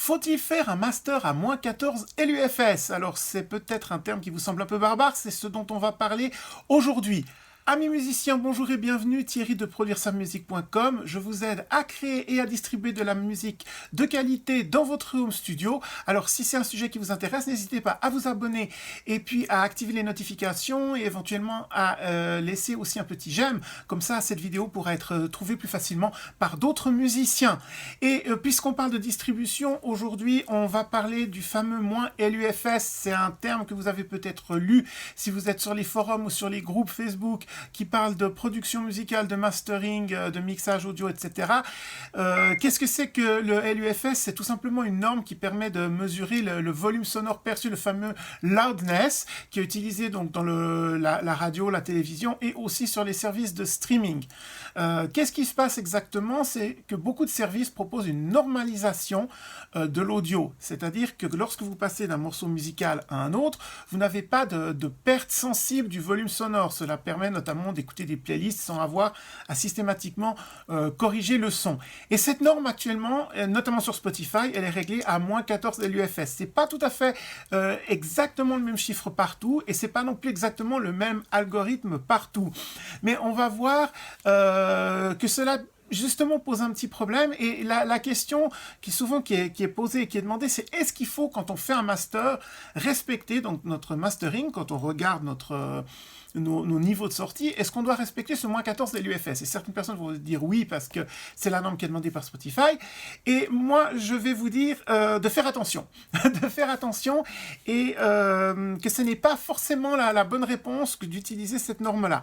Faut-il faire un master à -14 LUFS? Alors c'est peut-être un terme qui vous semble un peu barbare, c'est ce dont on va parler aujourd'hui. Amis musiciens, bonjour et bienvenue, Thierry de produire-sa-musique.com. Je vous aide à créer et à distribuer de la musique de qualité dans votre home studio. Alors si c'est un sujet qui vous intéresse, n'hésitez pas à vous abonner et puis à activer les notifications et éventuellement à laisser aussi un petit j'aime. Comme ça, cette vidéo pourra être trouvée plus facilement par d'autres musiciens. Et puisqu'on parle de distribution, aujourd'hui, on va parler du fameux -LUFS. C'est un terme que vous avez peut-être lu si vous êtes sur les forums ou sur les groupes Facebook qui parle de production musicale, de mastering, de mixage audio, etc. Qu'est-ce que c'est que le LUFS? C'est tout simplement une norme qui permet de mesurer le volume sonore perçu, le fameux loudness, qui est utilisé donc dans la radio, la télévision et aussi sur les services de streaming. Qu'est-ce qui se passe exactement? C'est que beaucoup de services proposent une normalisation de l'audio, c'est-à-dire que lorsque vous passez d'un morceau musical à un autre, vous n'avez pas de perte sensible du volume sonore. Cela permet notamment d'écouter des playlists sans avoir à systématiquement corriger le son. Et cette norme actuellement, notamment sur Spotify, elle est réglée à -14 LUFS. C'est pas tout à fait exactement le même chiffre partout et c'est pas non plus exactement le même algorithme partout. Mais on va voir que cela justement pose un petit problème et la question qui est posée et qui est demandée, c'est est-ce qu'il faut, quand on fait un master, respecter donc notre mastering, quand on regarde nos niveaux de sortie, est-ce qu'on doit respecter ce -14 LUFS? Et certaines personnes vont dire oui parce que c'est la norme qui est demandée par Spotify. Et moi, je vais vous dire de faire attention. De faire attention et que ce n'est pas forcément la bonne réponse que d'utiliser cette norme-là.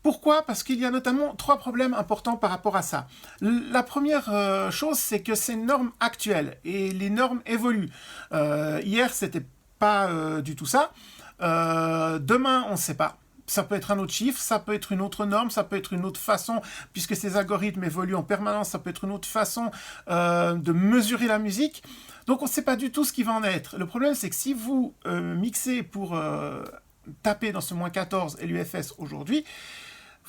Pourquoi? Parce qu'il y a notamment 3 problèmes importants par rapport à ça. La première chose, c'est que c'est une norme actuelle et les normes évoluent. Hier, c'était pas du tout ça. Demain, on ne sait pas. Ça peut être un autre chiffre, ça peut être une autre norme, ça peut être une autre façon, puisque ces algorithmes évoluent en permanence, ça peut être une autre façon de mesurer la musique. Donc on ne sait pas du tout ce qui va en être. Le problème, c'est que si vous mixez pour taper dans ce -14 LUFS aujourd'hui,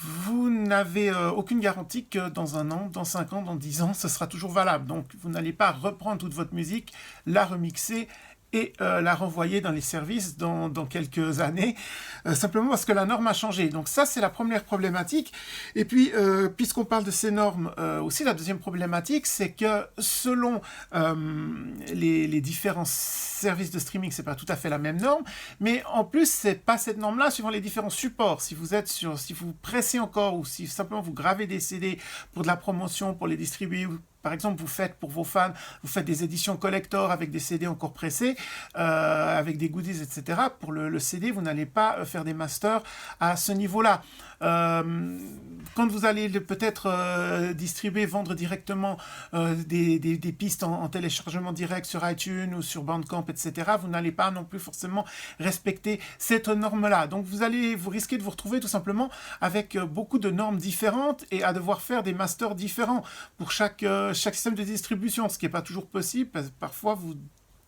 vous n'avez aucune garantie que dans 1 an, dans 5 ans, dans 10 ans, ce sera toujours valable. Donc vous n'allez pas reprendre toute votre musique, la remixer et la renvoyer dans les services dans quelques années, simplement parce que la norme a changé. Donc ça, c'est la première problématique. Et puis, puisqu'on parle de ces normes, aussi la deuxième problématique, c'est que selon les différents services de streaming, c'est pas tout à fait la même norme, mais en plus, c'est pas cette norme-là suivant les différents supports. Si vous pressez encore ou si simplement vous gravez des CD pour de la promotion, pour les distribuer, par exemple, vous faites pour vos fans, vous faites des éditions collector avec des CD encore pressés, avec des goodies, etc. Pour le CD, vous n'allez pas faire des masters à ce niveau-là. Quand vous allez peut-être distribuer, vendre directement des pistes en téléchargement direct sur iTunes ou sur Bandcamp, etc., vous n'allez pas non plus forcément respecter cette norme-là. Donc vous risquez de vous retrouver tout simplement avec beaucoup de normes différentes et à devoir faire des masters différents pour chaque système de distribution, ce qui n'est pas toujours possible, parce que parfois vous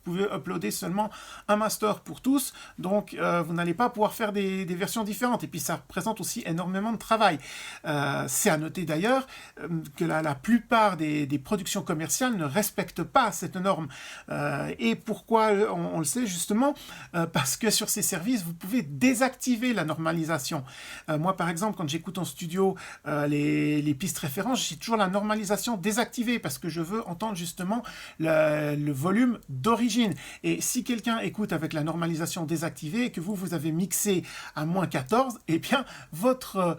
pouvez uploader seulement un master pour tous, donc vous n'allez pas pouvoir faire des versions différentes, et puis ça représente aussi énormément de travail. C'est à noter d'ailleurs que la plupart des productions commerciales ne respectent pas cette norme. Et pourquoi on le sait justement? Parce que sur ces services, vous pouvez désactiver la normalisation. Moi par exemple, quand j'écoute en studio les pistes références, j'ai toujours la normalisation désactivée, parce que je veux entendre justement le volume d'origine. Et si quelqu'un écoute avec la normalisation désactivée et que vous avez mixé à -14, eh bien, votre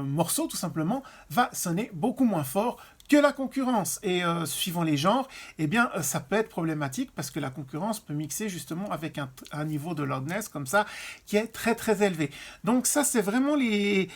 morceau, tout simplement, va sonner beaucoup moins fort que la concurrence. Et suivant les genres, eh bien, ça peut être problématique parce que la concurrence peut mixer justement avec un niveau de loudness comme ça qui est très très élevé. Donc ça, c'est vraiment les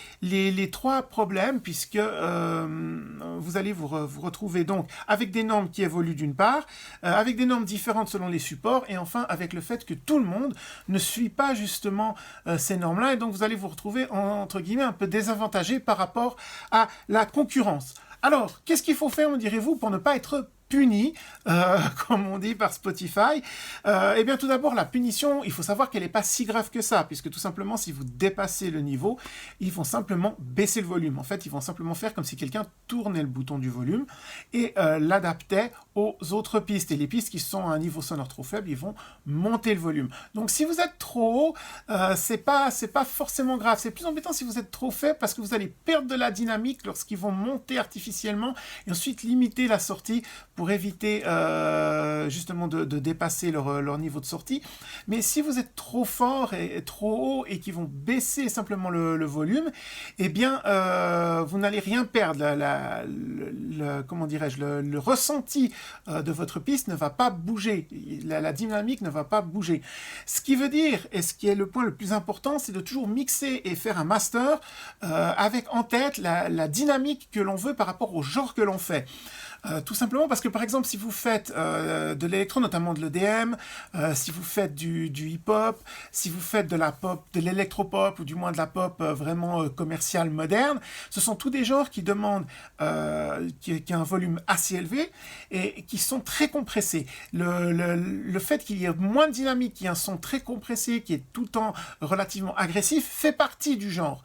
3 problèmes, puisque vous allez vous retrouver donc avec des normes qui évoluent d'une part, avec des normes différentes selon les supports, et enfin avec le fait que tout le monde ne suit pas justement ces normes-là, et donc vous allez vous retrouver entre guillemets un peu désavantagé par rapport à la concurrence. Alors, qu'est-ce qu'il faut faire, me direz-vous, pour ne pas être puni, comme on dit par Spotify. Eh bien, tout d'abord, la punition, il faut savoir qu'elle n'est pas si grave que ça, puisque tout simplement, si vous dépassez le niveau, ils vont simplement baisser le volume. En fait, ils vont simplement faire comme si quelqu'un tournait le bouton du volume et l'adaptait aux autres pistes. Et les pistes qui sont à un niveau sonore trop faible, ils vont monter le volume. Donc, si vous êtes trop haut, c'est pas forcément grave. C'est plus embêtant si vous êtes trop faible parce que vous allez perdre de la dynamique lorsqu'ils vont monter artificiellement et ensuite limiter la sortie pour éviter justement de dépasser leur niveau de sortie. Mais si vous êtes trop fort et trop haut et qu'ils vont baisser simplement le volume, eh bien, vous n'allez rien perdre. Comment dirais-je, le ressenti de votre piste ne va pas bouger. La dynamique ne va pas bouger. Ce qui veut dire, et ce qui est le point le plus important, c'est de toujours mixer et faire un master avec en tête la dynamique que l'on veut par rapport au genre que l'on fait. Tout simplement parce que, par exemple, si vous faites de l'électro, notamment de l'EDM, si vous faites du hip-hop, si vous faites de la pop, de l'électro-pop, ou du moins de la pop vraiment commerciale, moderne, ce sont tous des genres qui demandent qui a un volume assez élevé et qui sont très compressés. Le fait qu'il y ait moins de dynamique, qu'il y ait un son très compressé, qui est tout le temps relativement agressif, fait partie du genre.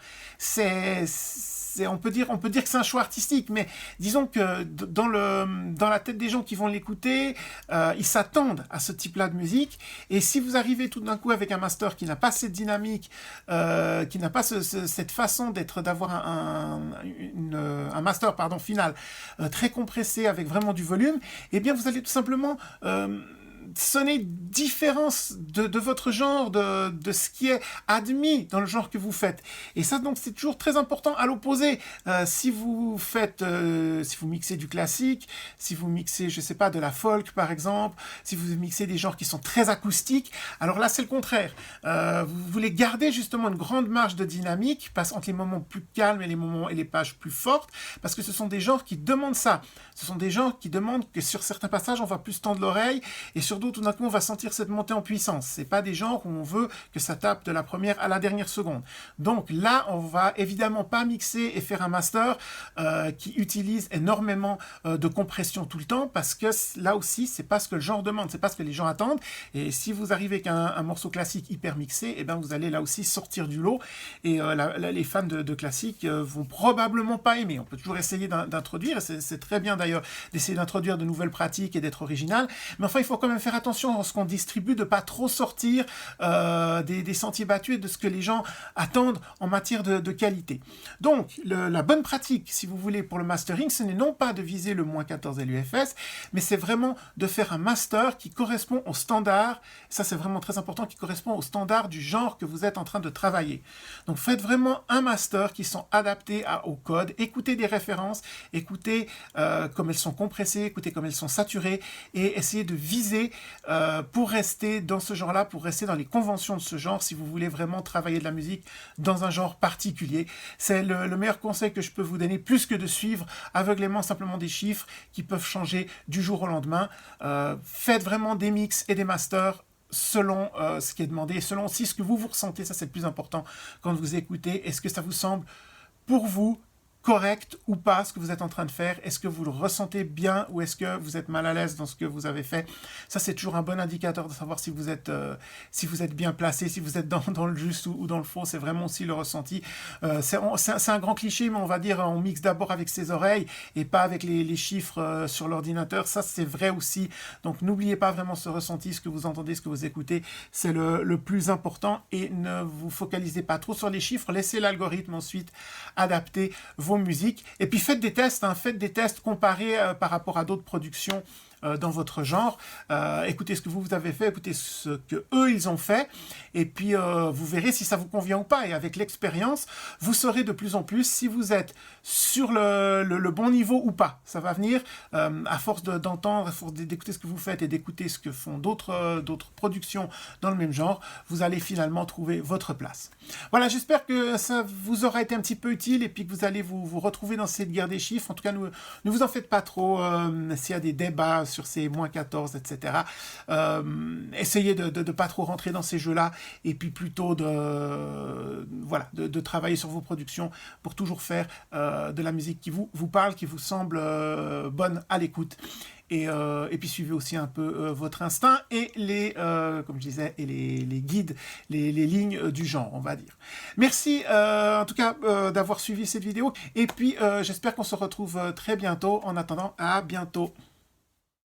On peut dire que c'est un choix artistique, mais disons que dans la tête des gens qui vont l'écouter, ils s'attendent à ce type-là de musique. Et si vous arrivez tout d'un coup avec un master qui n'a pas cette dynamique, qui n'a pas cette façon d'avoir un master final très compressé avec vraiment du volume, eh bien vous allez tout simplement sonner différence de votre genre, de ce qui est admis dans le genre que vous faites. Et ça, donc, c'est toujours très important à l'opposé. Si vous mixez du classique, si vous mixez, je sais pas, de la folk, par exemple, si vous mixez des genres qui sont très acoustiques, alors là, c'est le contraire. Vous voulez garder justement une grande marge de dynamique, entre les moments plus calmes et les pages plus fortes, parce que ce sont des genres qui demandent ça. Ce sont des genres qui demandent que sur certains passages, on va plus tendre l'oreille, et sur d'autres, tout d'un coup, on va sentir cette montée en puissance. C'est pas des genres où on veut que ça tape de la première à la dernière seconde. Donc là, on va évidemment pas mixer et faire un master qui utilise énormément de compression tout le temps, parce que là aussi, c'est pas ce que le genre demande, c'est pas ce que les gens attendent. Et si vous arrivez avec un morceau classique hyper mixé, eh ben vous allez là aussi sortir du lot. Et les fans de classique vont probablement pas aimer. On peut toujours essayer d'introduire, c'est très bien d'ailleurs d'essayer d'introduire de nouvelles pratiques et d'être original. Mais enfin, il faut quand même faire attention à ce qu'on distribue, de pas trop sortir des sentiers battus et de ce que les gens attendent en matière de qualité. Donc, la bonne pratique, si vous voulez, pour le mastering, ce n'est non pas de viser le moins 14 LUFS, mais c'est vraiment de faire un master qui correspond au standard, ça c'est vraiment très important, qui correspond au standard du genre que vous êtes en train de travailler. Donc, faites vraiment un master qui sont adaptés au code, écoutez des références, écoutez comme elles sont compressées, écoutez comme elles sont saturées, et essayez de viser pour rester dans ce genre-là, pour rester dans les conventions de ce genre, si vous voulez vraiment travailler de la musique dans un genre particulier. C'est le meilleur conseil que je peux vous donner, plus que de suivre aveuglément simplement des chiffres qui peuvent changer du jour au lendemain. Faites vraiment des mix et des masters selon ce qui est demandé, selon aussi ce que vous ressentez, ça c'est le plus important quand vous écoutez. Est-ce que ça vous semble pour vous correct ou pas ce que vous êtes en train de faire? Est-ce que vous le ressentez bien ou est-ce que vous êtes mal à l'aise dans ce que vous avez fait? Ça, c'est toujours un bon indicateur de savoir si vous êtes bien placé, si vous êtes dans le juste ou dans le faux. C'est vraiment aussi le ressenti. C'est un grand cliché, mais on va dire on mixe d'abord avec ses oreilles et pas avec les chiffres sur l'ordinateur. Ça, c'est vrai aussi. Donc, n'oubliez pas vraiment ce ressenti, ce que vous entendez, ce que vous écoutez. C'est le plus important et ne vous focalisez pas trop sur les chiffres. Laissez l'algorithme ensuite adapter vos musiques. Et puis faites des tests, comparés par rapport à d'autres productions dans votre genre. Écoutez ce que vous avez fait, écoutez ce que eux ils ont fait, et puis vous verrez si ça vous convient ou pas. Et avec l'expérience, vous saurez de plus en plus si vous êtes sur le bon niveau ou pas. Ça va venir à force d'entendre, à force d'écouter ce que vous faites et d'écouter ce que font d'autres productions dans le même genre. Vous allez finalement trouver votre place. Voilà, j'espère que ça vous aura été un petit peu utile et puis que vous allez vous retrouver dans cette guerre des chiffres. En tout cas, ne vous en faites pas trop s'il y a des débats sur ces -14, etc. Essayez de ne pas trop rentrer dans ces jeux-là, et puis plutôt de travailler sur vos productions pour toujours faire de la musique qui vous parle, qui vous semble bonne à l'écoute. Et puis suivez aussi un peu votre instinct et comme je disais, et les guides, les lignes du genre, on va dire. Merci en tout cas d'avoir suivi cette vidéo. Et puis j'espère qu'on se retrouve très bientôt. En attendant, à bientôt.